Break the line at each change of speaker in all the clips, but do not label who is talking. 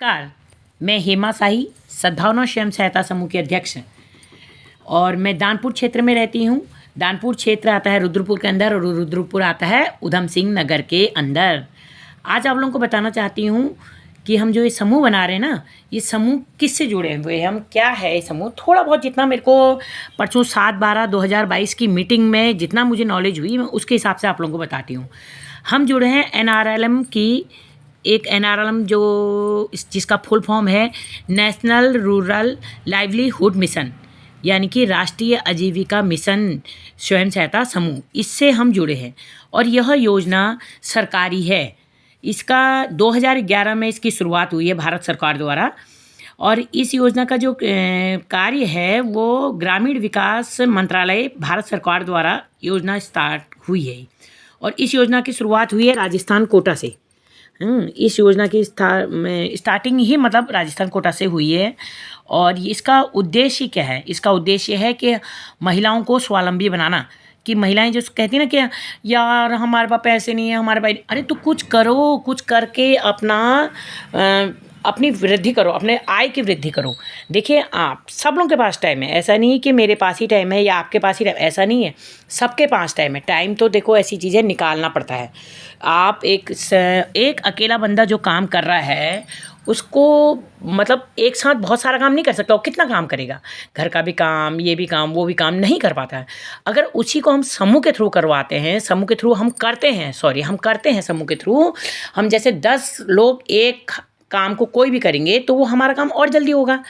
नमस्कार। मैं हेमा शाही, सद्भावना स्वयं सहायता समूह की अध्यक्ष और मैं दानपुर क्षेत्र में रहती हूँ। दानपुर क्षेत्र आता है रुद्रपुर के अंदर और रुद्रपुर आता है उधम सिंह नगर के अंदर। आज आप लोगों को बताना चाहती हूँ कि हम जो ये समूह बना रहे हैं ना, ये समूह किससे जुड़े हुए हैं, हम क्या है ये समूह। थोड़ा बहुत जितना मेरे को परसों 7/12/2022 की मीटिंग में जितना मुझे नॉलेज हुई, मैं उसके हिसाब से आप लोगों को बताती हूँ। हम जुड़े हैं NRLM की, एक NRLM जो जिसका फुल फॉर्म है नेशनल रूरल लाइवलीहुड मिशन, यानी कि राष्ट्रीय आजीविका मिशन स्वयं सहायता समूह, इससे हम जुड़े हैं। और यह योजना सरकारी है। इसका 2011 में इसकी शुरुआत हुई है भारत सरकार द्वारा। और इस योजना का जो कार्य है वो ग्रामीण विकास मंत्रालय भारत सरकार द्वारा योजना स्टार्ट हुई है। और इस योजना की शुरुआत हुई है राजस्थान कोटा से। इस योजना की स्टार्टिंग ही मतलब राजस्थान कोटा से हुई है। और इसका उद्देश्य क्या है? इसका उद्देश्य है कि महिलाओं को स्वावलंबी बनाना। कि महिलाएं जो कहती हैं ना कि यार हमारे पास पैसे नहीं है, हमारे पास, अरे तो कुछ करो, कुछ करके अपनी वृद्धि करो, अपने आय की वृद्धि करो। देखिए, आप सब लोगों के पास टाइम है। ऐसा नहीं कि मेरे पास ही टाइम है या आपके पास ही टाइम, ऐसा नहीं है। सबके पास टाइम है। टाइम तो देखो ऐसी चीज़ें निकालना पड़ता है। आप एक अकेला बंदा जो काम कर रहा है उसको मतलब एक साथ बहुत सारा काम नहीं कर सकता। वो कितना काम करेगा? घर का भी काम, ये भी काम, वो भी काम नहीं कर पाता है। अगर उसी को हम समूह के थ्रू करवाते हैं, समूह के थ्रू हम करते हैं समूह के थ्रू, हम जैसे 10 लोग एक काम को कोई भी करेंगे तो वो हमारा काम और जल्दी होगा।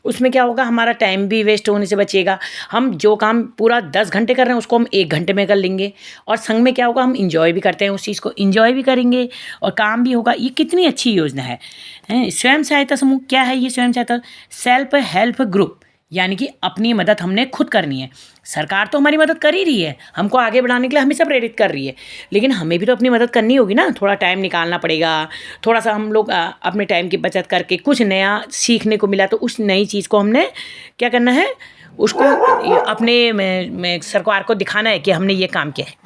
उसमें क्या होगा, हमारा टाइम भी वेस्ट होने से बचेगा। हम जो काम पूरा 10 घंटे कर रहे हैं उसको हम 1 घंटे में कर लेंगे। और संग में क्या होगा, हम इंजॉय भी करते हैं, उस चीज़ को इंजॉय भी करेंगे और काम भी होगा। ये कितनी अच्छी योजना है। स्वयं सहायता समूह क्या है? ये स्वयं सहायता सेल्फ हेल्प ग्रुप, यानी कि अपनी मदद हमने खुद करनी है। सरकार तो हमारी मदद कर ही रही है, हमको आगे बढ़ाने के लिए हमेशा प्रेरित कर रही है, लेकिन हमें भी तो अपनी मदद करनी होगी ना। थोड़ा टाइम निकालना पड़ेगा। थोड़ा सा हम लोग अपने टाइम की बचत करके कुछ नया सीखने को मिला तो उस नई चीज़ को हमने क्या करना है, उसको अपने सरकार को दिखाना है कि हमने ये काम किया है।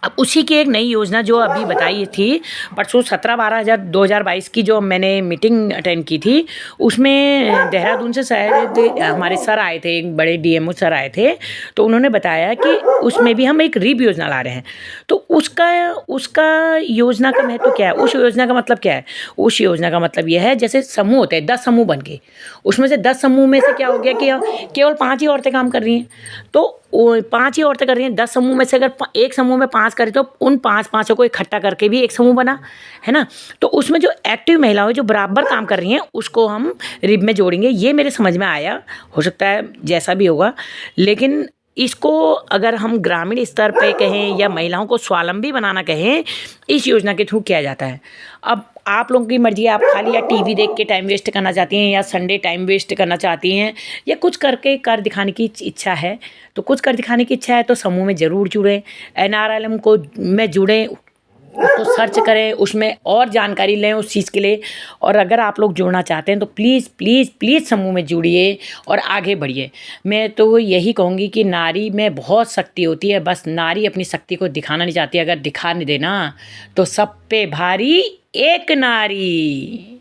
अब उसी की एक नई योजना जो अभी बताई थी परसों 17/12/2022 की जो मैंने मीटिंग अटेंड की थी, उसमें देहरादून से शायद हमारे सर आए थे, एक बड़े DMO सर आए थे। तो उन्होंने बताया कि उसमें भी हम एक रीप योजना ला रहे हैं। तो उसका योजना का महत्व क्या है? उस योजना का मतलब क्या है? उस योजना का मतलब यह है, जैसे समूह होते हैं, 10 समूह बन गए। उसमें से 10 समूह में से क्या हो गया कि केवल 5 ही औरतें काम कर रही हैं। तो 5 ही औरतें कर रही हैं। 10 समूह में से अगर एक समूह में 5 करें तो उन 5 को इकट्ठा करके भी एक समूह बना, है ना। तो उसमें जो एक्टिव महिलाएं जो बराबर काम कर रही हैं उसको हम रिब में जोड़ेंगे। ये मेरे समझ में आया, हो सकता है जैसा भी होगा, लेकिन इसको अगर हम ग्रामीण स्तर पे कहें या महिलाओं को स्वावलंबी बनाना कहें, इस योजना के थ्रू किया जाता है। अब आप लोगों की मर्जी है, आप खाली या TV देख के टाइम वेस्ट करना चाहती हैं या संडे टाइम वेस्ट करना चाहती हैं या कुछ करके कर दिखाने की इच्छा है, तो कुछ कर दिखाने की इच्छा है तो समूह में ज़रूर जुड़ें। NRLM को में जुड़ें, उसको सर्च करें, उसमें और जानकारी लें उस चीज़ के लिए। और अगर आप लोग जुड़ना चाहते हैं तो प्लीज़ प्लीज़ प्लीज़ समूह में जुड़िए और आगे बढ़िए। मैं तो यही कहूँगी कि नारी में बहुत शक्ति होती है, बस नारी अपनी शक्ति को दिखाना नहीं चाहती। अगर दिखा नहीं देना तो सब पे भारी एक नारी।